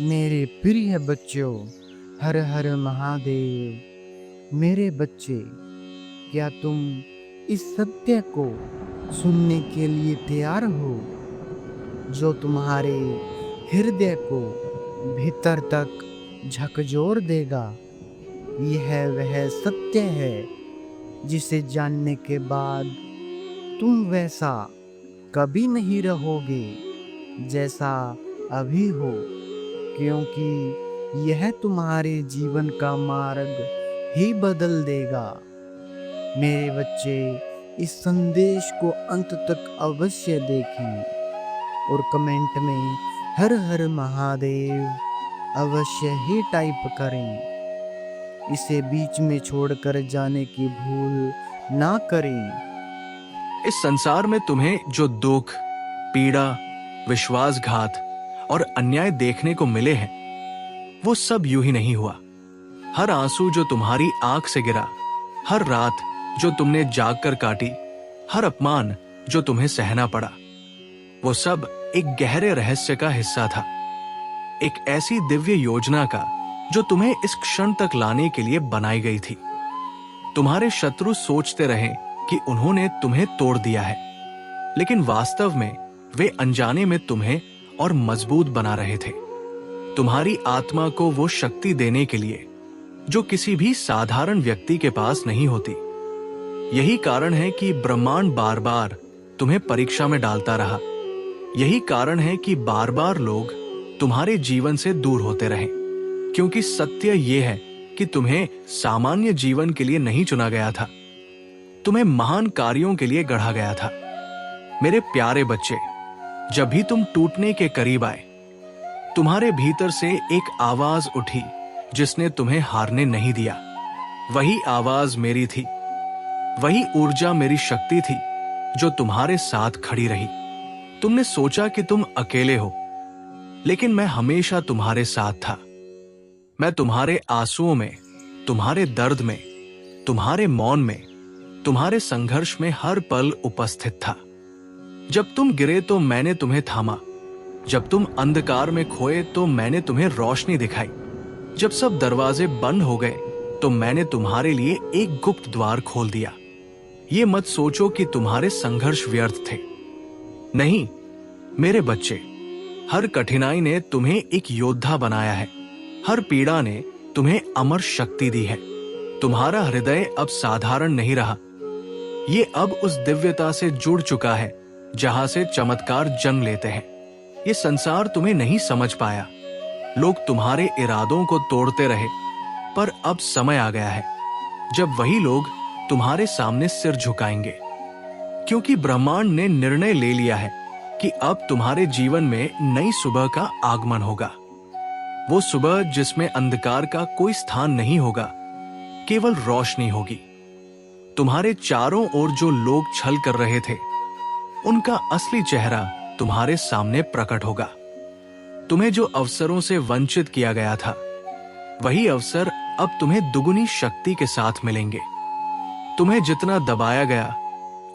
मेरे प्रिय बच्चों, हर हर महादेव। मेरे बच्चे, क्या तुम इस सत्य को सुनने के लिए तैयार हो, जो तुम्हारे हृदय को भीतर तक झकझोर देगा? यह वह सत्य है जिसे जानने के बाद तुम वैसा कभी नहीं रहोगे जैसा अभी हो, क्योंकि यह तुम्हारे जीवन का मार्ग ही बदल देगा। मेरे बच्चे, इस संदेश को अंत तक अवश्य देखें और कमेंट में हर हर महादेव अवश्य ही टाइप करें। इसे बीच में छोड़कर जाने की भूल ना करें। इस संसार में तुम्हें जो दुख, पीड़ा, विश्वासघात और अन्याय देखने को मिले हैं, वो सब यूं ही नहीं हुआ। हर आंसू जो तुम्हारी आंख से गिरा, हर रात जो तुमने जागकर काटी, हर अपमान जो तुम्हें सहना पड़ा, वो सब एक गहरे रहस्य का हिस्सा था। एक ऐसी दिव्य योजना का जो तुम्हें इस क्षण तक लाने के लिए बनाई गई थी। तुम्हारे शत्रु सोचते रहे कि उन्होंने तुम्हें तोड़ दिया है, लेकिन वास्तव में वे अनजाने में तुम्हें और मजबूत बना रहे थे। तुम्हारी आत्मा को वो शक्ति देने के लिए जो किसी भी साधारण व्यक्ति के पास नहीं होती। यही कारण है कि ब्रह्मांड बार बार तुम्हें परीक्षा में डालता रहा। यही कारण है कि बार बार लोग तुम्हारे जीवन से दूर होते रहे, क्योंकि सत्य ये है कि तुम्हें सामान्य जीवन के लिए नहीं चुना गया था, तुम्हें महान कार्यों के लिए गढ़ा गया था। मेरे प्यारे बच्चे, जब भी तुम टूटने के करीब आए, तुम्हारे भीतर से एक आवाज उठी जिसने तुम्हें हारने नहीं दिया। वही आवाज मेरी थी, वही ऊर्जा मेरी शक्ति थी जो तुम्हारे साथ खड़ी रही। तुमने सोचा कि तुम अकेले हो, लेकिन मैं हमेशा तुम्हारे साथ था। मैं तुम्हारे आंसुओं में, तुम्हारे दर्द में, तुम्हारे मौन में, तुम्हारे संघर्ष में हर पल उपस्थित था। जब तुम गिरे तो मैंने तुम्हें थामा, जब तुम अंधकार में खोए तो मैंने तुम्हें रोशनी दिखाई, जब सब दरवाजे बंद हो गए तो मैंने तुम्हारे लिए एक गुप्त द्वार खोल दिया। ये मत सोचो कि तुम्हारे संघर्ष व्यर्थ थे। नहीं मेरे बच्चे, हर कठिनाई ने तुम्हें एक योद्धा बनाया है। हर पीड़ा ने तुम्हें अमर शक्ति दी है। तुम्हारा हृदय अब साधारण नहीं रहा, ये अब उस दिव्यता से जुड़ चुका है जहां से चमत्कार जन्म लेते हैं। ये संसार तुम्हें नहीं समझ पाया, लोग तुम्हारे इरादों को तोड़ते रहे, पर अब समय आ गया है जब वही लोग तुम्हारे सामने सिर झुकाएंगे, क्योंकि ब्रह्मांड ने निर्णय ले लिया है कि अब तुम्हारे जीवन में नई सुबह का आगमन होगा। वो सुबह जिसमें अंधकार का कोई स्थान नहीं होगा, केवल रोशनी होगी। तुम्हारे चारों ओर जो लोग छल कर रहे थे, उनका असली चेहरा तुम्हारे सामने प्रकट होगा। तुम्हें जो अवसरों से वंचित किया गया था, वही अवसर अब तुम्हें दुगुनी शक्ति के साथ मिलेंगे। तुम्हें जितना दबाया गया,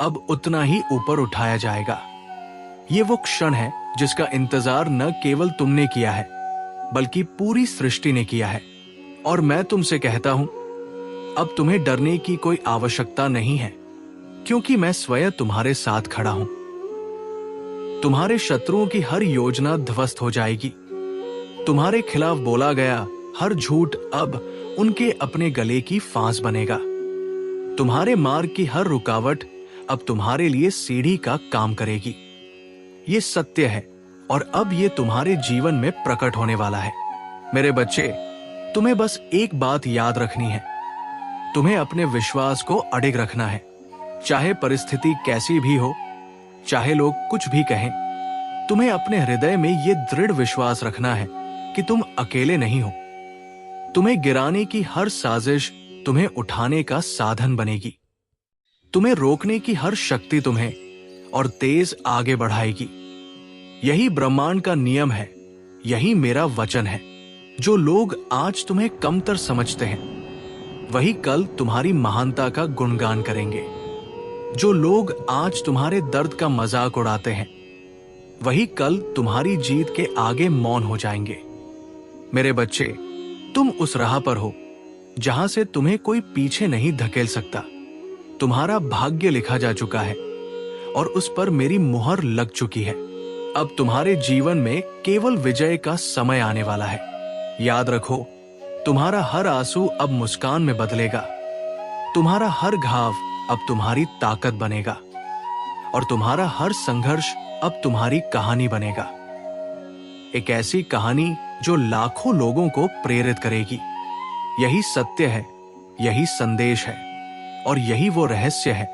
अब उतना ही ऊपर उठाया जाएगा। ये वो क्षण है जिसका इंतजार न केवल तुमने किया है, बल्कि पूरी सृष्टि ने किया है। और मैं तुमसे कहता हूं, अब तुम्हें डरने की कोई आवश्यकता नहीं है, क्योंकि मैं स्वयं तुम्हारे साथ खड़ा हूं। तुम्हारे शत्रुओं की हर योजना ध्वस्त हो जाएगी। तुम्हारे खिलाफ बोला गया हर झूठ अब उनके अपने गले की फांस बनेगा। तुम्हारे मार्ग की हर रुकावट अब तुम्हारे लिए सीढ़ी का काम करेगी। ये सत्य है और अब ये तुम्हारे जीवन में प्रकट होने वाला है। मेरे बच्चे, तुम्हें बस एक बात याद रखनी है, तुम्हें अपने विश्वास को अडिग रखना है। चाहे परिस्थिति कैसी भी हो, चाहे लोग कुछ भी कहें, तुम्हें अपने हृदय में यह दृढ़ विश्वास रखना है कि तुम अकेले नहीं हो। तुम्हें गिराने की हर साजिश तुम्हें उठाने का साधन बनेगी। तुम्हें रोकने की हर शक्ति तुम्हें और तेज आगे बढ़ाएगी। यही ब्रह्मांड का नियम है, यही मेरा वचन है। जो लोग आज तुम्हें कमतर समझते हैं, वही कल तुम्हारी महानता का गुणगान करेंगे। जो लोग आज तुम्हारे दर्द का मजाक उड़ाते हैं, वही कल तुम्हारी जीत के आगे मौन हो जाएंगे। मेरे बच्चे, तुम उस राह पर हो जहां से तुम्हें कोई पीछे नहीं धकेल सकता। तुम्हारा भाग्य लिखा जा चुका है और उस पर मेरी मुहर लग चुकी है। अब तुम्हारे जीवन में केवल विजय का समय आने वाला है। याद रखो, तुम्हारा हर आंसू अब मुस्कान में बदलेगा। तुम्हारा हर घाव अब तुम्हारी ताकत बनेगा और तुम्हारा हर संघर्ष अब तुम्हारी कहानी बनेगा। एक ऐसी कहानी जो लाखों लोगों को प्रेरित करेगी। यही सत्य है, यही संदेश है और यही वो रहस्य है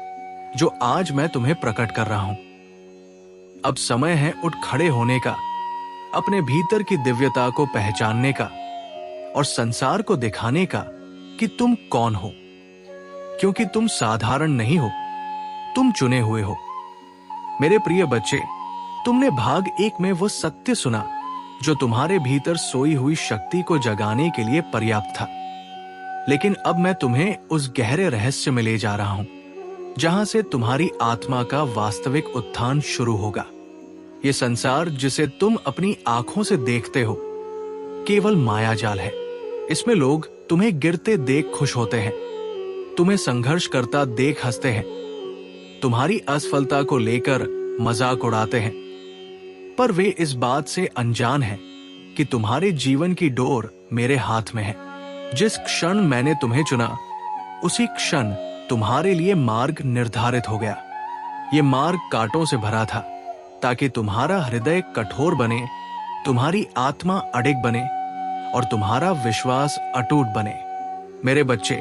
जो आज मैं तुम्हें प्रकट कर रहा हूं। अब समय है उठ खड़े होने का, अपने भीतर की दिव्यता को पहचानने का और संसार को दिखाने का कि तुम कौन हो। क्योंकि तुम साधारण नहीं हो, तुम चुने हुए हो। मेरे प्रिय बच्चे, तुमने भाग 1 में वो सत्य सुना जो तुम्हारे भीतर सोई हुई शक्ति को जगाने के लिए पर्याप्त था। लेकिन अब मैं तुम्हें उस गहरे रहस्य में ले जा रहा हूं जहां से तुम्हारी आत्मा का वास्तविक उत्थान शुरू होगा। ये संसार जिसे तुम अपनी आंखों से देखते हो केवल मायाजाल है। इसमें लोग तुम्हें गिरते देख खुश होते हैं, तुम्हें संघर्ष करता देख हंसते हैं, तुम्हारी असफलता को लेकर मजाक उड़ाते हैं, पर वे इस बात से अनजान हैं कि तुम्हारे जीवन की डोर मेरे हाथ में है। जिस क्षण मैंने तुम्हें चुना, उसी क्षण तुम्हारे लिए मार्ग निर्धारित हो गया। ये मार्ग कांटों से भरा था ताकि तुम्हारा हृदय कठोर बने, तुम्हारी आत्मा अडिग बने और तुम्हारा विश्वास अटूट बने। मेरे बच्चे,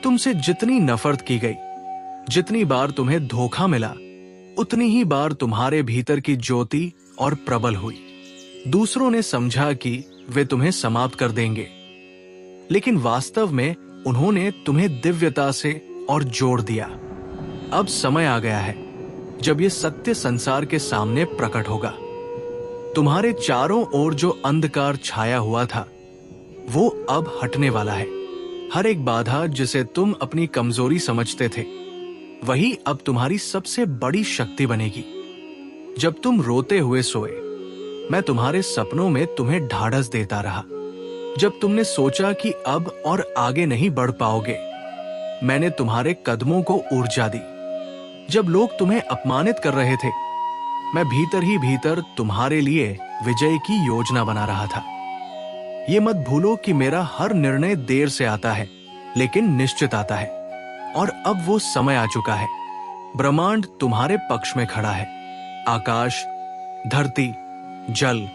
तुमसे जितनी नफरत की गई, जितनी बार तुम्हें धोखा मिला, उतनी ही बार तुम्हारे भीतर की ज्योति और प्रबल हुई। दूसरों ने समझा कि वे तुम्हें समाप्त कर देंगे, लेकिन वास्तव में उन्होंने तुम्हें दिव्यता से और जोड़ दिया। अब समय आ गया है जब ये सत्य संसार के सामने प्रकट होगा। तुम्हारे चारों ओर जो अंधकार छाया हुआ था, वो अब हटने वाला है। हर एक बाधा जिसे तुम अपनी कमजोरी समझते थे, वही अब तुम्हारी सबसे बड़ी शक्ति बनेगी। जब तुम रोते हुए सोए, मैं तुम्हारे सपनों में तुम्हें ढाढ़स देता रहा। जब तुमने सोचा कि अब और आगे नहीं बढ़ पाओगे, मैंने तुम्हारे कदमों को ऊर्जा दी। जब लोग तुम्हें अपमानित कर रहे थे, मैं भीतर ही भीतर तुम्हारे लिए विजय की योजना बना रहा था। ये मत भूलो कि मेरा हर निर्णय देर से आता है, लेकिन निश्चित आता है। और अब वो समय आ चुका है। ब्रह्मांड तुम्हारे पक्ष में खड़ा है। आकाश, धरती, जल,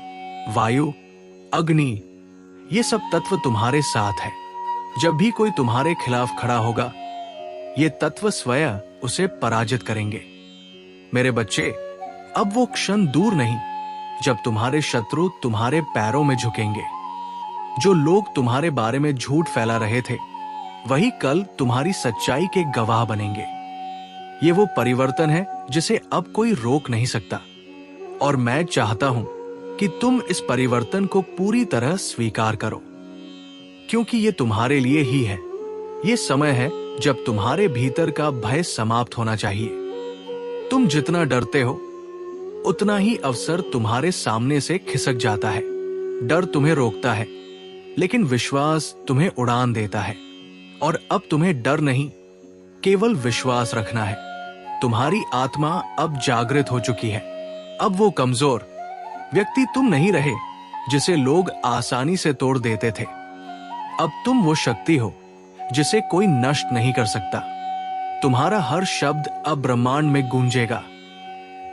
वायु, अग्नि, ये सब तत्व तुम्हारे साथ है। जब भी कोई तुम्हारे खिलाफ खड़ा होगा, ये तत्व स्वयं उसे पराजित करेंगे। मेरे बच्चे, अब वो क्षण दूर नहीं जब तुम्हारे शत्रु तुम्हारे पैरों में झुकेंगे। जो लोग तुम्हारे बारे में झूठ फैला रहे थे, वही कल तुम्हारी सच्चाई के गवाह बनेंगे। ये वो परिवर्तन है जिसे अब कोई रोक नहीं सकता, और मैं चाहता हूं कि तुम इस परिवर्तन को पूरी तरह स्वीकार करो, क्योंकि ये तुम्हारे लिए ही है। ये समय है जब तुम्हारे भीतर का भय समाप्त होना चाहिए। तुम जितना डरते हो, उतना ही अवसर तुम्हारे सामने से खिसक जाता है। डर तुम्हें रोकता है, लेकिन विश्वास तुम्हें उड़ान देता है। और अब तुम्हें डर नहीं, केवल विश्वास रखना है। तुम्हारी आत्मा अब जागृत हो चुकी है। अब वो कमजोर व्यक्ति तुम नहीं रहे जिसे लोग आसानी से तोड़ देते थे। अब तुम वो शक्ति हो जिसे कोई नष्ट नहीं कर सकता। तुम्हारा हर शब्द अब ब्रह्मांड में गूंजेगा।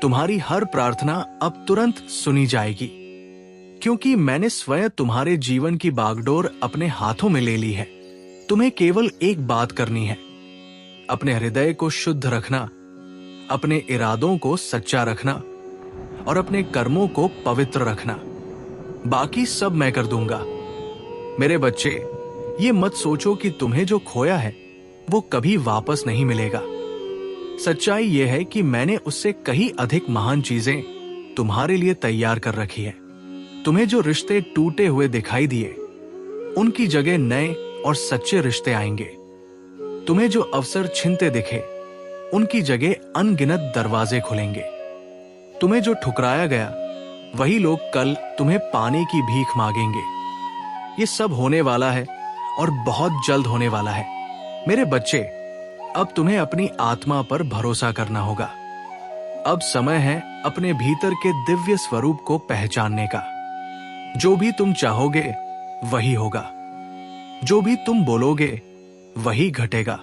तुम्हारी हर प्रार्थना अब तुरंत सुनी जाएगी, क्योंकि मैंने स्वयं तुम्हारे जीवन की बागडोर अपने हाथों में ले ली है। तुम्हें केवल एक बात करनी है, अपने हृदय को शुद्ध रखना, अपने इरादों को सच्चा रखना और अपने कर्मों को पवित्र रखना। बाकी सब मैं कर दूंगा। मेरे बच्चे, ये मत सोचो कि तुम्हें जो खोया है वो कभी वापस नहीं मिलेगा। सच्चाई ये है कि मैंने उससे कहीं अधिक महान चीजें तुम्हारे लिए तैयार कर रखी है। तुम्हें जो रिश्ते टूटे हुए दिखाई दिए, उनकी जगह नए और सच्चे रिश्ते आएंगे। तुम्हें जो अवसर छिनते दिखे, उनकी जगह अनगिनत दरवाजे खुलेंगे। तुम्हें जो ठुकराया गया, वही लोग कल तुम्हें पाने की भीख मांगेंगे। ये सब होने वाला है और बहुत जल्द होने वाला है। मेरे बच्चे, अब तुम्हें अपनी आत्मा पर भरोसा करना होगा। अब समय है अपने भीतर के दिव्य स्वरूप को पहचानने का। जो भी तुम चाहोगे वही होगा, जो भी तुम बोलोगे वही घटेगा,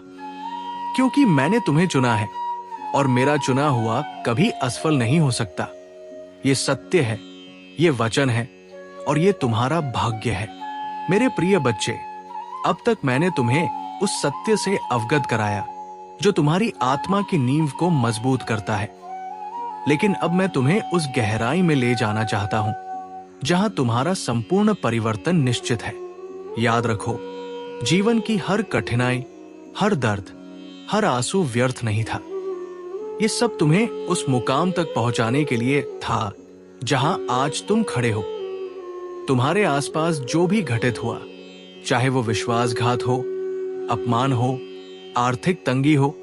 क्योंकि मैंने तुम्हें चुना है और मेरा चुना हुआ कभी असफल नहीं हो सकता। ये सत्य है, ये वचन है और ये तुम्हारा भाग्य है। मेरे प्रिय बच्चे, अब तक मैंने तुम्हें उस सत्य से अवगत कराया जो तुम्हारी आत्मा की नींव को मजबूत करता है। लेकिन अब मैं तुम्हें उस गहराई में ले जाना चाहता हूं जहां तुम्हारा संपूर्ण परिवर्तन निश्चित है। याद रखो, जीवन की हर कठिनाई, हर दर्द, हर आंसू व्यर्थ नहीं था। ये सब तुम्हें उस मुकाम तक पहुंचाने के लिए था जहां आज तुम खड़े हो। तुम्हारे आसपास जो भी घटित हुआ, चाहे वो विश्वासघात हो, अपमान हो, आर्थिक तंगी हो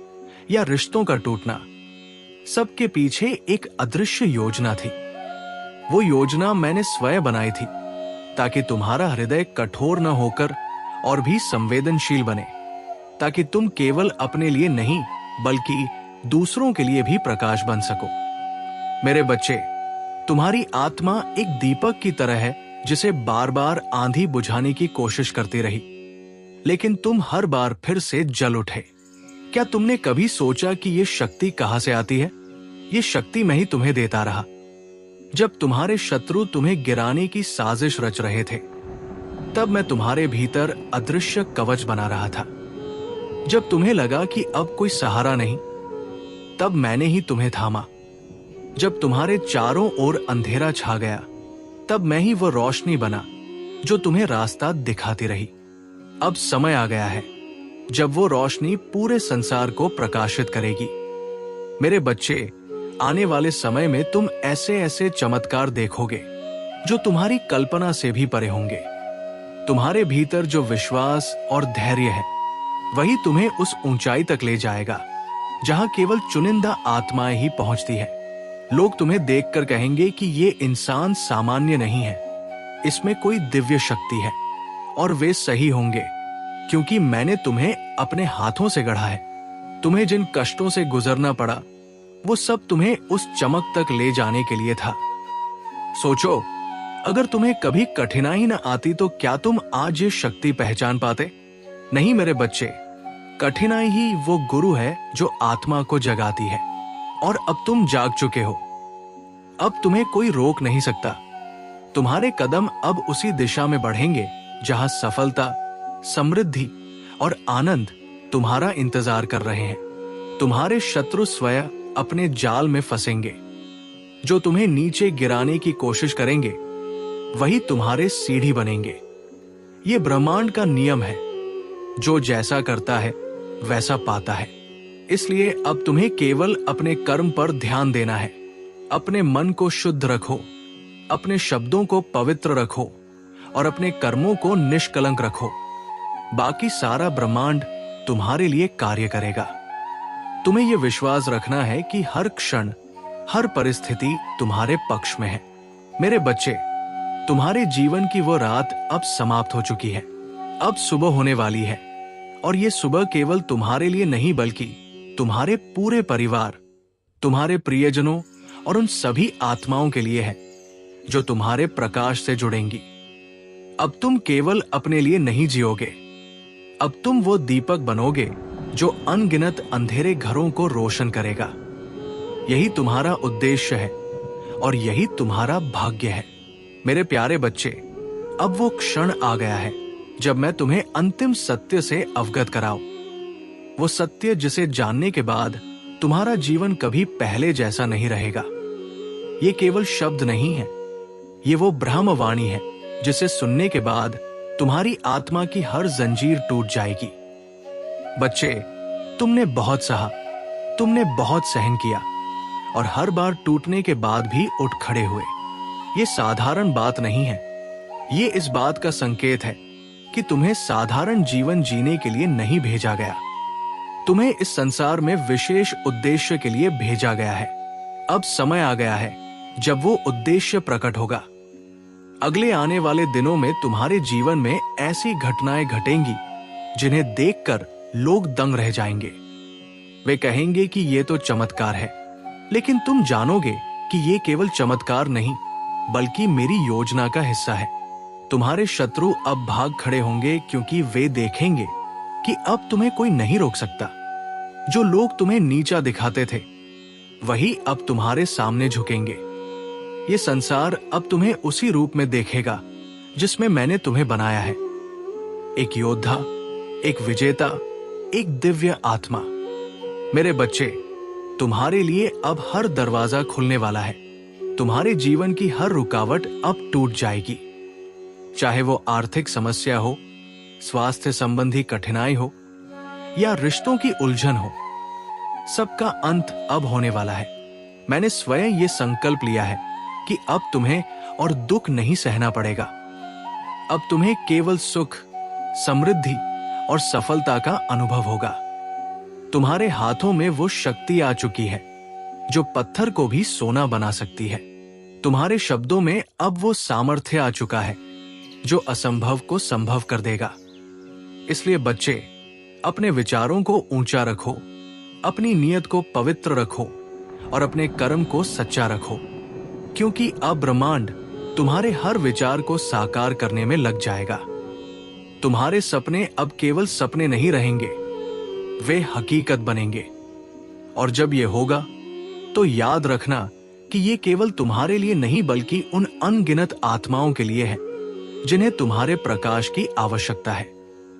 या रिश्तों का टूटना, सबके पीछे एक अदृश्य योजना थी। वो योजना मैंने स्वयं बनाई थी ताकि तुम्हारा हृदय कठोर न होकर और भी संवेदनशील बने, ताकि तुम केवल अपने लिए नहीं बल्कि दूसरों के लिए भी प्रकाश बन सको। मेरे बच्चे, तुम्हारी आत्मा एक दीपक की तरह है जिसे बार बार आंधी बुझाने की कोशिश करती रही, लेकिन तुम हर बार फिर से जल उठे। क्या तुमने कभी सोचा कि ये शक्ति कहां से आती है? ये शक्ति मैं ही तुम्हें देता रहा। जब तुम्हारे शत्रु तुम्हें गिराने की साजिश रच रहे थे, तब मैं तुम्हारे भीतर अदृश्य कवच बना रहा था। जब तुम्हें लगा कि अब कोई सहारा नहीं, तब मैंने ही तुम्हें थामा। जब तुम्हारे चारों ओर अंधेरा छा गया, तब मैं ही वो रोशनी बना जो तुम्हें रास्ता दिखाती रही। अब समय आ गया है जब वो रोशनी पूरे संसार को प्रकाशित करेगी। मेरे बच्चे, आने वाले समय में तुम ऐसे ऐसे चमत्कार देखोगे जो तुम्हारी कल्पना से भी परे होंगे। तुम्हारे भीतर जो विश्वास और धैर्य है, वही तुम्हें उस ऊंचाई तक ले जाएगा जहां केवल चुनिंदा आत्माएं ही पहुंचती है। लोग तुम्हें देखकर कहेंगे कि ये इंसान सामान्य नहीं है, इसमें कोई दिव्य शक्ति है। और वे सही होंगे, क्योंकि मैंने तुम्हें अपने हाथों से गढ़ा है। तुम्हें जिन कष्टों से गुजरना पड़ा, वो सब तुम्हें उस चमक तक ले जाने के लिए था। सोचो, अगर तुम्हें कभी कठिनाई न आती तो क्या तुम आज ये शक्ति पहचान पाते? नहीं मेरे बच्चे, कठिनाई ही वो गुरु है जो आत्मा को जगाती है। और अब तुम जाग चुके हो। अब तुम्हें कोई रोक नहीं सकता। तुम्हारे कदम अब उसी दिशा में बढ़ेंगे जहां सफलता, समृद्धि और आनंद तुम्हारा इंतजार कर रहे हैं। तुम्हारे शत्रु स्वयं अपने जाल में फंसेंगे। जो तुम्हें नीचे गिराने की कोशिश करेंगे, वही तुम्हारे सीढ़ी बनेंगे। ये ब्रह्मांड का नियम है, जो जैसा करता है वैसा पाता है। इसलिए अब तुम्हें केवल अपने कर्म पर ध्यान देना है। अपने मन को शुद्ध रखो, अपने शब्दों को पवित्र रखो और अपने कर्मों को निष्कलंक रखो। बाकी सारा ब्रह्मांड तुम्हारे लिए कार्य करेगा। तुम्हें यह विश्वास रखना है कि हर क्षण, हर परिस्थिति तुम्हारे पक्ष में है। मेरे बच्चे, तुम्हारे जीवन की वो रात अब समाप्त हो चुकी है। अब सुबह होने वाली है, और ये सुबह केवल तुम्हारे लिए नहीं बल्कि तुम्हारे पूरे परिवार, तुम्हारे प्रियजनों और उन सभी आत्माओं के लिए है जो तुम्हारे प्रकाश से जुड़ेंगी। अब तुम केवल अपने लिए नहीं जियोगे, अब तुम वो दीपक बनोगे जो अनगिनत अंधेरे घरों को रोशन करेगा। यही तुम्हारा उद्देश्य है और यही तुम्हारा भाग्य है। मेरे प्यारे बच्चे, अब वो क्षण आ गया है जब मैं तुम्हें अंतिम सत्य से अवगत कराऊं। वो सत्य जिसे जानने के बाद तुम्हारा जीवन कभी पहले जैसा नहीं रहेगा। ये केवल शब्द नहीं है, ये वो ब्रह्मवाणी है जिसे सुनने के बाद तुम्हारी आत्मा की हर जंजीर टूट जाएगी। बच्चे, तुमने बहुत सहा, तुमने बहुत सहन किया और हर बार टूटने के बाद भी उठ खड़े हुए। ये साधारण बात नहीं है, ये इस बात का संकेत है कि तुम्हें साधारण जीवन जीने के लिए नहीं भेजा गया। तुम्हें इस संसार में विशेष उद्देश्य के लिए भेजा गया है। अब समय आ गया है जब वो उद्देश्य प्रकट होगा। अगले आने वाले दिनों में तुम्हारे जीवन में ऐसी घटनाएं घटेंगी जिन्हें देखकर लोग दंग रह जाएंगे। वे कहेंगे कि ये तो चमत्कार है, लेकिन तुम जानोगे कि ये केवल चमत्कार नहीं बल्कि मेरी योजना का हिस्सा है। तुम्हारे शत्रु अब भाग खड़े होंगे क्योंकि वे देखेंगे कि अब तुम्हें कोई नहीं रोक सकता। जो लोग तुम्हें नीचा दिखाते थे वही अब तुम्हारे सामने झुकेंगे। ये संसार अब तुम्हें उसी रूप में देखेगा जिसमें मैंने तुम्हें बनाया है, एक योद्धा, एक विजेता, एक दिव्य आत्मा। मेरे बच्चे, तुम्हारे लिए अब हर दरवाजा खुलने वाला है। तुम्हारे जीवन की हर रुकावट अब टूट जाएगी, चाहे वो आर्थिक समस्या हो, स्वास्थ्य संबंधी कठिनाई हो या रिश्तों की उलझन हो। सबका अंत अब होने वाला है। मैंने स्वयं ये संकल्प लिया है कि अब तुम्हें और दुख नहीं सहना पड़ेगा। अब तुम्हें केवल सुख, समृद्धि और सफलता का अनुभव होगा। तुम्हारे हाथों में वो शक्ति आ चुकी है जो पत्थर को भी सोना बना सकती है। तुम्हारे शब्दों में अब वो सामर्थ्य आ चुका है जो असंभव को संभव कर देगा। इसलिए बच्चे, अपने विचारों को ऊंचा रखो, अपनी नीयत को पवित्र रखो और अपने कर्म को सच्चा रखो, क्योंकि अब ब्रह्मांड तुम्हारे हर विचार को साकार करने में लग जाएगा। तुम्हारे सपने अब केवल सपने नहीं रहेंगे, वे हकीकत बनेंगे। और जब ये होगा तो याद रखना कि ये केवल तुम्हारे लिए नहीं बल्कि उन अनगिनत आत्माओं के लिए है जिन्हें तुम्हारे प्रकाश की आवश्यकता है।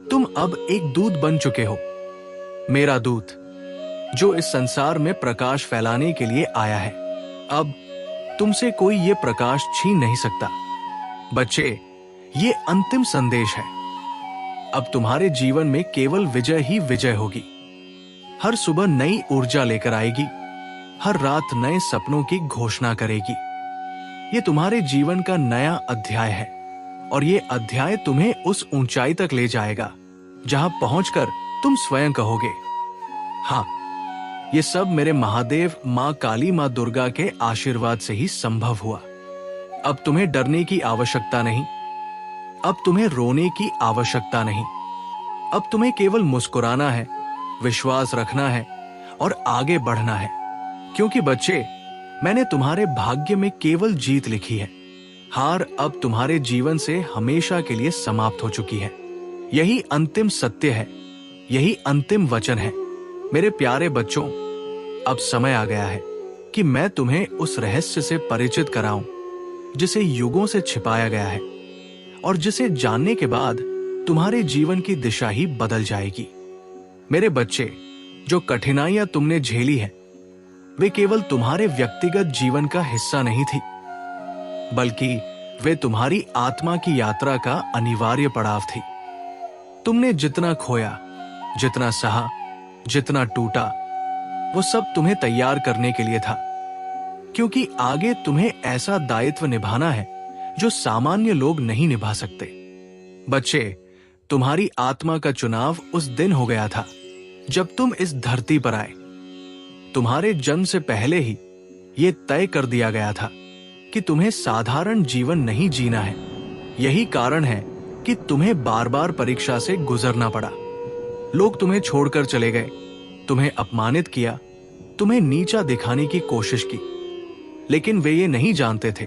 तुम अब एक दूत बन चुके हो, मेरा दूत, जो इस संसार में प्रकाश फैलाने के लिए आया है। अब तुमसे कोई ये प्रकाश छीन नहीं सकता। बच्चे, ये अंतिम संदेश है। अब तुम्हारे जीवन में केवल विजय ही विजय होगी। हर सुबह नई ऊर्जा लेकर आएगी, हर रात नए सपनों की घोषणा करेगी। ये तुम्हारे जीवन का नया अध्याय है और ये अध्याय तुम्हें उस ऊंचाई तक ले जाएगा जहां पहुंचकर तुम स्वयं कहोगे, हाँ, ये सब मेरे महादेव, मां काली, मां दुर्गा के आशीर्वाद से ही संभव हुआ। अब तुम्हें डरने की आवश्यकता नहीं, अब तुम्हें रोने की आवश्यकता नहीं। अब तुम्हें केवल मुस्कुराना है, विश्वास रखना है और आगे बढ़ना है, क्योंकि बच्चे, मैंने तुम्हारे भाग्य में केवल जीत लिखी है। हार अब तुम्हारे जीवन से हमेशा के लिए समाप्त हो चुकी है। यही अंतिम सत्य है, यही अंतिम वचन है। मेरे प्यारे बच्चों, अब समय आ गया है कि मैं तुम्हें उस रहस्य से परिचित कराऊं जिसे युगों से छिपाया गया है और जिसे जानने के बाद तुम्हारे जीवन की दिशा ही बदल जाएगी। मेरे बच्चे, जो कठिनाइयां तुमने झेली हैं, वे केवल तुम्हारे व्यक्तिगत जीवन का हिस्सा नहीं थी, बल्कि वे तुम्हारी आत्मा की यात्रा का अनिवार्य पड़ाव थी। तुमने जितना खोया, जितना सहा, जितना टूटा, वो सब तुम्हें तैयार करने के लिए था, क्योंकि आगे तुम्हें ऐसा दायित्व निभाना है जो सामान्य लोग नहीं निभा सकते। बच्चे, तुम्हारी आत्मा का चुनाव उस दिन हो गया था जब तुम इस धरती पर आए। तुम्हारे जन्म से पहले ही ये तय कर दिया गया था कि तुम्हें साधारण जीवन नहीं जीना है। यही कारण है कि तुम्हें बार बार परीक्षा से गुजरना पड़ा। लोग तुम्हें छोड़कर चले गए, तुम्हें अपमानित किया, तुम्हें नीचा दिखाने की कोशिश की, लेकिन वे ये नहीं जानते थे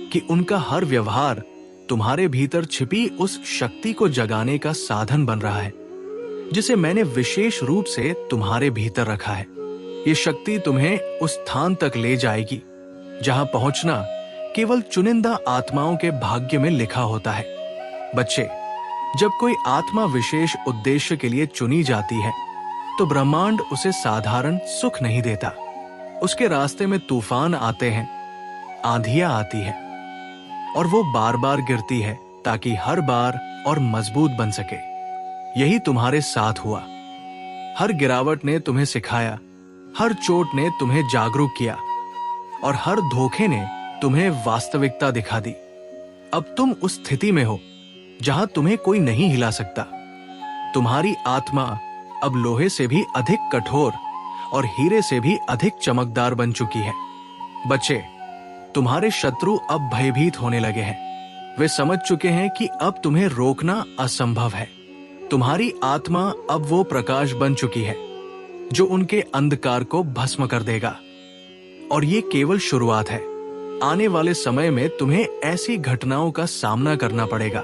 कि उनका हर व्यवहार तुम्हारे भीतर छिपी उस शक्ति को जगाने का साधन बन रहा है जिसे मैंने विशेष रूप से तुम्हारे भीतर रखा है। ये शक्ति तुम्हें उस स्थान तक ले जाएगी जहां पहुंचना केवल चुनिंदा आत्माओं के भाग्य में लिखा होता है। बच्चे, जब कोई आत्मा विशेष उद्देश्य के लिए चुनी जाती है तो ब्रह्मांड उसे साधारण सुख नहीं देता। उसके रास्ते में तूफान आते हैं, आंधियां आती है और वो बार बार गिरती है ताकि हर बार और मजबूत बन सके। यही तुम्हारे साथ हुआ। हर गिरावट ने तुम्हें सिखाया, हर चोट ने तुम्हें जागरूक किया और हर धोखे ने तुम्हें वास्तविकता दिखा दी। अब तुम उस स्थिति में हो जहां तुम्हें कोई नहीं हिला सकता। तुम्हारी आत्मा अब लोहे से भी अधिक कठोर और हीरे से भी अधिक चमकदार बन चुकी है। बच्चे, तुम्हारे शत्रु अब भयभीत होने लगे हैं। वे समझ चुके हैं कि अब तुम्हें रोकना असंभव है। तुम्हारी आत्मा अब वो प्रकाश बन चुकी है जो उनके अंधकार को भस्म कर देगा। और ये केवल शुरुआत है। आने वाले समय में तुम्हें ऐसी घटनाओं का सामना करना पड़ेगा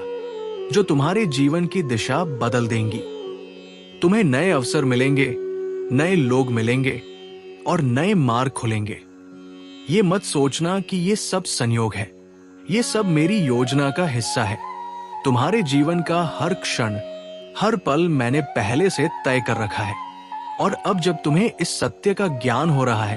जो तुम्हारे जीवन की दिशा बदल देंगी। तुम्हें नए अवसर मिलेंगे, नए लोग मिलेंगे और नए मार्ग खुलेंगे। ये मत सोचना कि ये सब संयोग है। ये सब मेरी योजना का हिस्सा है। तुम्हारे जीवन का हर क्षण, हर पल मैंने पहले से तय कर रखा है। और अब जब तुम्हें इस सत्य का ज्ञान हो रहा है,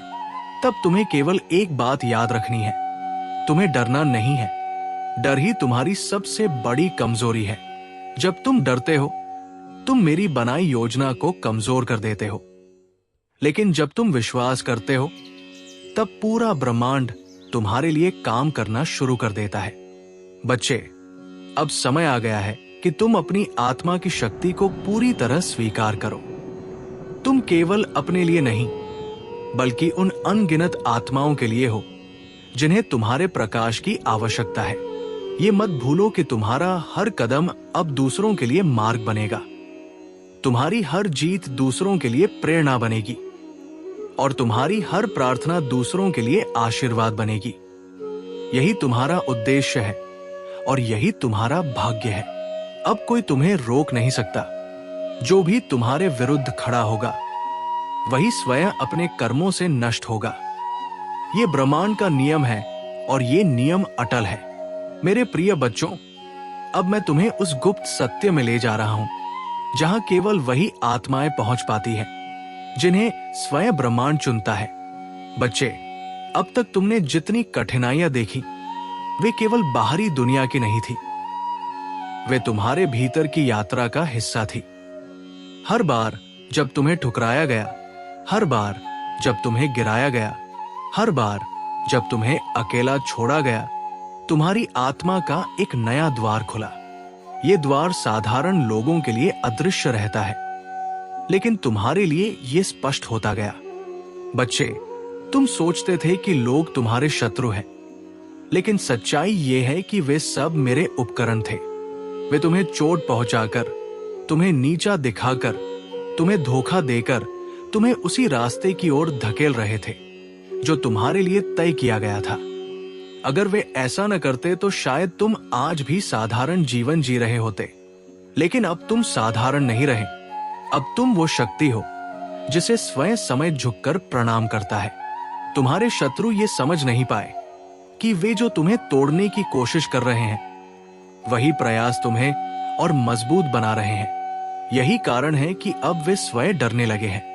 तब तुम्हें केवल एक बात याद रखनी है। तुम्हें डरना नहीं है। डर ही तुम्हारी सबसे बड़ी कमजोरी है। जब तुम डरते हो, तुम मेरी बनाई योजना को कमजोर कर देते हो। लेकिन जब तुम विश्वास करते हो, तब पूरा ब्रह्मांड तुम्हारे लिए काम करना शुरू कर देता है। बच्चे, अब समय आ गया है कि तुम अपनी आत्मा की शक्ति को पूरी तरह स्वीकार करो। तुम केवल अपने लिए नहीं, बल्कि उन अनगिनत आत्माओं के लिए हो जिन्हें तुम्हारे प्रकाश की आवश्यकता है। ये मत भूलो कि तुम्हारा हर कदम अब दूसरों के लिए मार्ग बनेगा। तुम्हारी हर जीत दूसरों के लिए प्रेरणा बनेगी और तुम्हारी हर प्रार्थना दूसरों के लिए आशीर्वाद बनेगी। यही तुम्हारा उद्देश्य है और यही तुम्हारा भाग्य है। अब कोई तुम्हें रोक नहीं सकता। जो भी तुम्हारे विरुद्ध खड़ा होगा, वही स्वयं अपने कर्मों से नष्ट होगा। ये ब्रह्मांड का नियम है और ये नियम अटल है। मेरे प्रिय बच्चों, अब मैं तुम्हें उस गुप्त सत्य में ले जा रहा हूं जहां केवल वही आत्माएं पहुंच पाती हैं जिन्हें स्वयं ब्रह्मांड चुनता है। बच्चे, अब तक तुमने जितनी कठिनाइयां देखी, वे केवल बाहरी दुनिया की नहीं थी। वे तुम्हारे भीतर की यात्रा का हिस्सा थी। हर बार जब तुम्हें ठुकराया गया, हर बार जब तुम्हें गिराया गया, हर बार जब तुम्हें अकेला छोड़ा गया, तुम्हारी आत्मा का एक नया द्वार खुला। ये द्वार साधारण लोगों के लिए अदृश्य रहता है, लेकिन तुम्हारे लिए ये स्पष्ट होता गया। बच्चे, तुम सोचते थे कि लोग तुम्हारे शत्रु हैं, लेकिन सच्चाई ये है कि वे सब मेरे उपकरण थे। वे तुम्हें चोट पहुंचाकर, तुम्हें नीचा दिखाकर, तुम्हें धोखा देकर तुम्हें उसी रास्ते की ओर धकेल रहे थे जो तुम्हारे लिए तय किया गया था। अगर वे ऐसा न करते तो शायद तुम आज भी साधारण जीवन जी रहे होते। लेकिन अब तुम साधारण नहीं रहे। अब तुम वो शक्ति हो जिसे स्वयं समय झुककर प्रणाम करता है। तुम्हारे शत्रु ये समझ नहीं पाए कि वे जो तुम्हें तोड़ने की कोशिश कर रहे हैं, वही प्रयास तुम्हें और मजबूत बना रहे हैं। यही कारण है कि अब वे स्वयं डरने लगे हैं।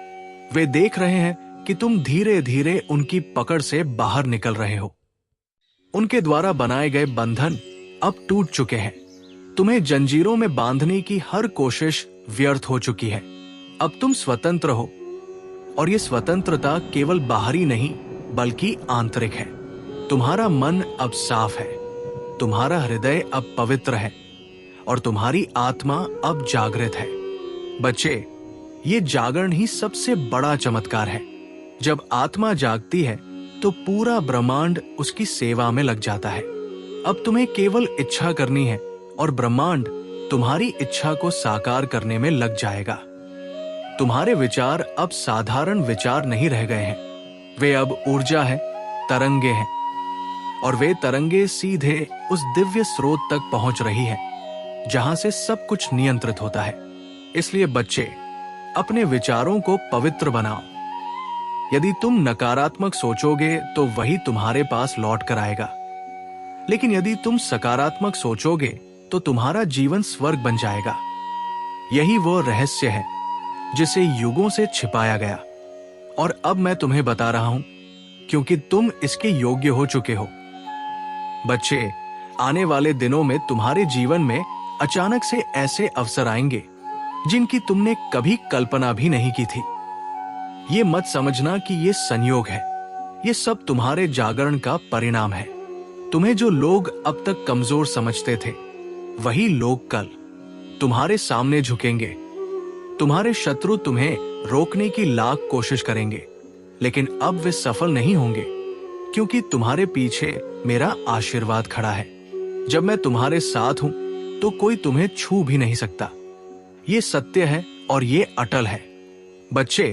वे देख रहे हैं कि तुम धीरे धीरे उनकी पकड़ से बाहर निकल रहे हो। उनके द्वारा बनाए गए बंधन अब टूट चुके हैं। तुम्हें जंजीरों में बांधने की हर कोशिश व्यर्थ हो चुकी है। अब तुम स्वतंत्र हो, और ये स्वतंत्रता केवल बाहरी नहीं बल्कि आंतरिक है। तुम्हारा मन अब साफ है, तुम्हारा हृदय अब पवित्र है और तुम्हारी आत्मा अब जागृत है। बच्चे, ये जागरण ही सबसे बड़ा चमत्कार है। जब आत्मा जागती है तो पूरा ब्रह्मांड उसकी सेवा में लग जाता है। अब तुम्हें केवल इच्छा करनी है और ब्रह्मांड तुम्हारी इच्छा को साकार करने में लग जाएगा। तुम्हारे विचार अब साधारण विचार नहीं रह गए हैं। वे अब ऊर्जा है, तरंगे हैं, और वे तरंगे सीधे उस दिव्य स्रोत तक पहुंच रही है जहां से सब कुछ नियंत्रित होता है। इसलिए बच्चे, अपने विचारों को पवित्र बनाओ। यदि तुम नकारात्मक सोचोगे तो वही तुम्हारे पास लौट कर आएगा, लेकिन यदि तुम सकारात्मक सोचोगे तो तुम्हारा जीवन स्वर्ग बन जाएगा। यही वो रहस्य है जिसे युगों से छिपाया गया, और अब मैं तुम्हें बता रहा हूं क्योंकि तुम इसके योग्य हो चुके हो। बच्चे, आने वाले दिनों में तुम्हारे जीवन में अचानक से ऐसे अवसर आएंगे जिनकी तुमने कभी कल्पना भी नहीं की थी। ये मत समझना कि ये संयोग है। ये सब तुम्हारे जागरण का परिणाम है। तुम्हें जो लोग अब तक कमजोर समझते थे, वही लोग कल तुम्हारे सामने झुकेंगे। तुम्हारे शत्रु तुम्हें रोकने की लाख कोशिश करेंगे, लेकिन अब वे सफल नहीं होंगे क्योंकि तुम्हारे पीछे मेरा आशीर्वाद खड़ा है। जब मैं तुम्हारे साथ हूं तो कोई तुम्हें छू भी नहीं सकता। ये सत्य है और ये अटल है। बच्चे,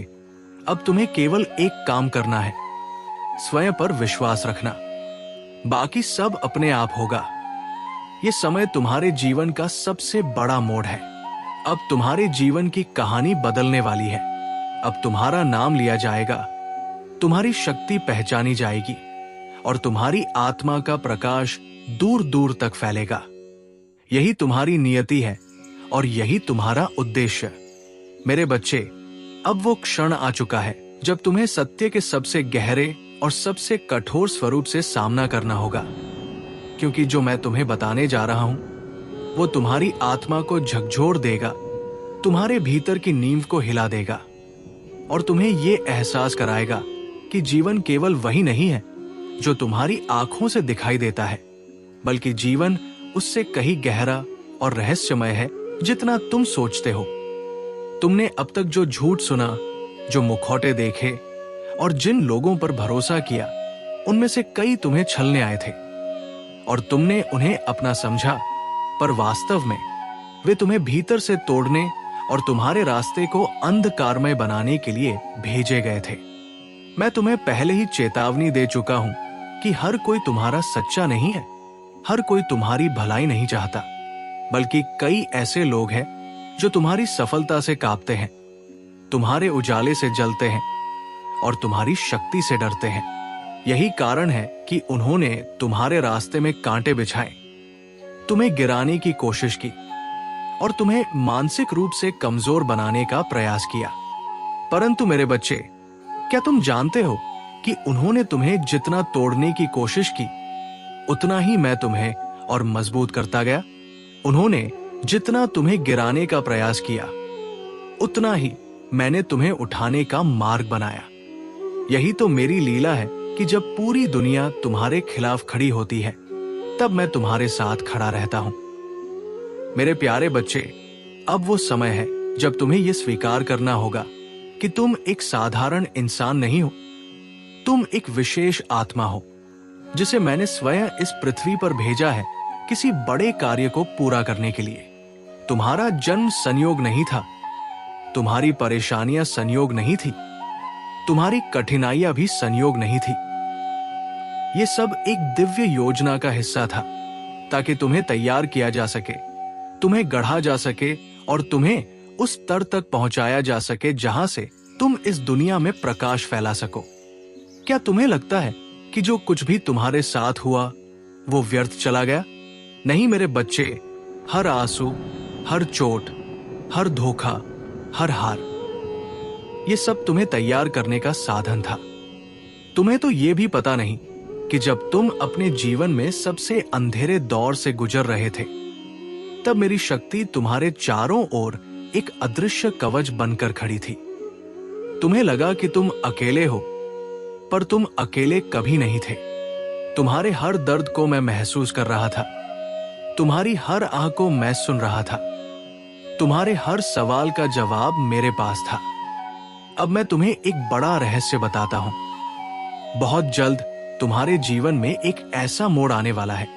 अब तुम्हें केवल एक काम करना है, स्वयं पर विश्वास रखना। बाकी सब अपने आप होगा। ये समय तुम्हारे जीवन का सबसे बड़ा मोड़ है। अब तुम्हारे जीवन की कहानी बदलने वाली है। अब तुम्हारा नाम लिया जाएगा, तुम्हारी शक्ति पहचानी जाएगी और तुम्हारी आत्मा का प्रकाश दूर दूर तक फैलेगा। यही तुम्हारी नियति है और यही तुम्हारा उद्देश्य। मेरे बच्चे, अब वो क्षण आ चुका है जब तुम्हें सत्य के सबसे गहरे और सबसे कठोर स्वरूप से सामना करना होगा, क्योंकि जो मैं तुम्हें बताने जा रहा हूं वो तुम्हारी आत्मा को झकझोर देगा, तुम्हारे भीतर की नींव को हिला देगा और तुम्हें ये एहसास कराएगा कि जीवन केवल वही नहीं है जो तुम्हारी आंखों से दिखाई देता है, बल्कि जीवन उससे कहीं गहरा और रहस्यमय है जितना तुम सोचते हो। तुमने अब तक जो झूठ सुना, जो मुखौटे देखे और जिन लोगों पर भरोसा किया, उनमें से कई तुम्हें छलने आए थे और तुमने उन्हें अपना समझा, पर वास्तव में वे तुम्हें भीतर से तोड़ने और तुम्हारे रास्ते को अंधकारमय बनाने के लिए भेजे गए थे। मैं तुम्हें पहले ही चेतावनी दे चुका हूं कि हर कोई तुम्हारा सच्चा नहीं है, हर कोई तुम्हारी भलाई नहीं चाहता, बल्कि कई ऐसे लोग हैं जो तुम्हारी सफलता से कांपते हैं, तुम्हारे उजाले से जलते हैं और तुम्हारी शक्ति से डरते हैं। यही कारण है कि उन्होंने तुम्हारे रास्ते में कांटे बिछाए, तुम्हें गिराने की कोशिश की और तुम्हें मानसिक रूप से कमजोर बनाने का प्रयास किया। परंतु मेरे बच्चे, क्या तुम जानते हो कि उन्होंने तुम्हें जितना तोड़ने की कोशिश की, उतना ही मैं तुम्हें और मजबूत करता गया। उन्होंने जितना तुम्हें गिराने का प्रयास किया, उतना ही मैंने तुम्हें उठाने का मार्ग बनाया। यही तो मेरी लीला है कि जब पूरी दुनिया तुम्हारे खिलाफ खड़ी होती है, तब मैं तुम्हारे साथ खड़ा रहता हूं। मेरे प्यारे बच्चे, अब वो समय है जब तुम्हें यह स्वीकार करना होगा कि तुम एक साधारण इंसान नहीं हो, तुम एक विशेष आत्मा हो जिसे मैंने स्वयं इस पृथ्वी पर भेजा है किसी बड़े कार्य को पूरा करने के लिए। तुम्हारा जन्म संयोग नहीं था, तुम्हारी परेशानियां संयोग नहीं थी, तुम्हारी कठिनाइयां भी संयोग नहीं थी। ये सब एक दिव्य योजना का हिस्सा था, ताकि तुम्हें तैयार किया जा सके, तुम्हें गढ़ा जा सके और तुम्हें उस स्तर तक पहुंचाया जा सके जहां से तुम इस दुनिया में प्रकाश फैला सको। क्या तुम्हें लगता है कि जो कुछ भी तुम्हारे साथ हुआ वो व्यर्थ चला गया? नहीं मेरे बच्चे, हर आंसू, हर चोट, हर धोखा, हर हार, ये सब तुम्हें तैयार करने का साधन था। तुम्हें तो ये भी पता नहीं कि जब तुम अपने जीवन में सबसे अंधेरे दौर से गुजर रहे थे, तब मेरी शक्ति तुम्हारे चारों ओर एक अदृश्य कवच बनकर खड़ी थी। तुम्हें लगा कि तुम अकेले हो, पर तुम अकेले कभी नहीं थे। तुम्हारे हर दर्द को मैं महसूस कर रहा था, तुम्हारी हर आह को मैं सुन रहा था, तुम्हारे हर सवाल का जवाब मेरे पास था। अब मैं तुम्हें एक बड़ा रहस्य बताता हूं। बहुत जल्द तुम्हारे जीवन में एक ऐसा मोड़ आने वाला है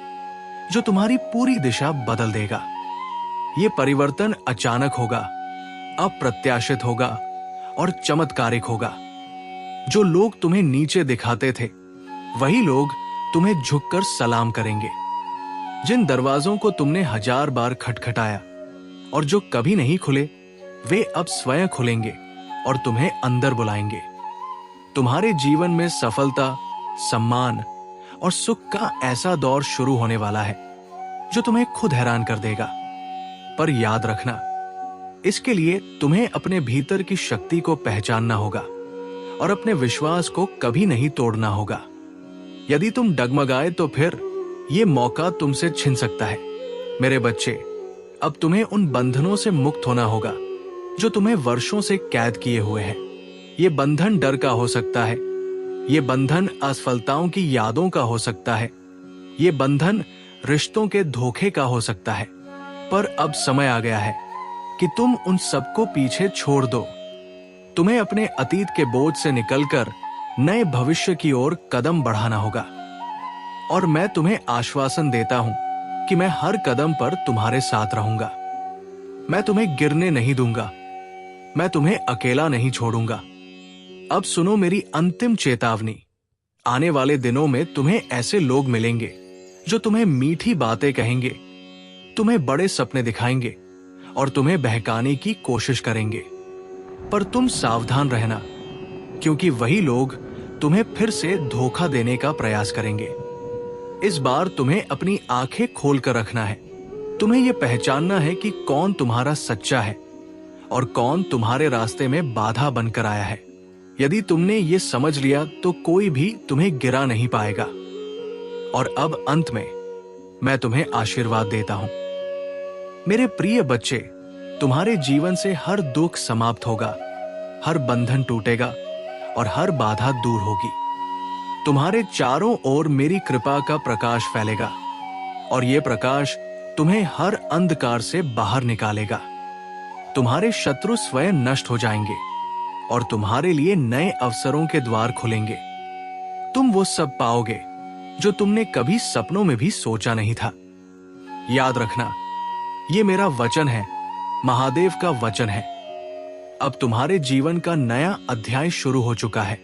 जो तुम्हारी पूरी दिशा बदल देगा। ये परिवर्तन अचानक होगा, अप्रत्याशित होगा और चमत्कारिक होगा। जो लोग तुम्हें नीचे दिखाते थे, वही लोग तुम्हें झुककर सलाम करेंगे। जिन दरवाजों को तुमने 1000 बार खटखटाया और जो कभी नहीं खुले, वे अब स्वयं खुलेंगे और तुम्हें अंदर बुलाएंगे। तुम्हारे जीवन में सफलता, सम्मान और सुख का ऐसा दौर शुरू होने वाला है जो तुम्हें खुद हैरान कर देगा। पर याद रखना, इसके लिए तुम्हें अपने भीतर की शक्ति को पहचानना होगा और अपने विश्वास को कभी नहीं तोड़ना होगा। यदि तुम डगमगाए तो फिर यह मौका तुमसे छिन सकता है। मेरे बच्चे, अब तुम्हें उन बंधनों से मुक्त होना होगा जो तुम्हें वर्षों से कैद किए हुए हैं। ये बंधन डर का हो सकता है, ये बंधन असफलताओं की यादों का हो सकता है, ये बंधन रिश्तों के धोखे का हो सकता है। पर अब समय आ गया है कि तुम उन सबको पीछे छोड़ दो। तुम्हें अपने अतीत के बोझ से निकलकर नए भविष्य की ओर कदम बढ़ाना होगा। और मैं तुम्हें आश्वासन देता हूं कि मैं हर कदम पर तुम्हारे साथ रहूंगा। मैं तुम्हें गिरने नहीं दूंगा। मैं तुम्हें अकेला नहीं छोड़ूंगा। अब सुनो मेरी अंतिम चेतावनी। आने वाले दिनों में तुम्हें ऐसे लोग मिलेंगे जो तुम्हें मीठी बातें कहेंगे, तुम्हें बड़े सपने दिखाएंगे और तुम्हें बहकाने की कोशिश करेंगे। पर तुम सावधान रहना, क्योंकि वही लोग तुम्हें फिर से धोखा देने का प्रयास करेंगे। इस बार तुम्हें अपनी आंखें खोलकर रखना है। तुम्हें यह पहचानना है कि कौन तुम्हारा सच्चा है और कौन तुम्हारे रास्ते में बाधा बनकर आया है। यदि तुमने ये समझ लिया तो कोई भी तुम्हें गिरा नहीं पाएगा। और अब अंत में मैं तुम्हें आशीर्वाद देता हूं। मेरे प्रिय बच्चे, तुम्हारे जीवन से हर दुख समाप्त होगा, हर बंधन टूटेगा और हर बाधा दूर होगी। तुम्हारे चारों ओर मेरी कृपा का प्रकाश फैलेगा और यह प्रकाश तुम्हें हर अंधकार से बाहर निकालेगा। तुम्हारे शत्रु स्वयं नष्ट हो जाएंगे और तुम्हारे लिए नए अवसरों के द्वार खुलेंगे। तुम वो सब पाओगे जो तुमने कभी सपनों में भी सोचा नहीं था। याद रखना, ये मेरा वचन है, महादेव का वचन है। अब तुम्हारे जीवन का नया अध्याय शुरू हो चुका है।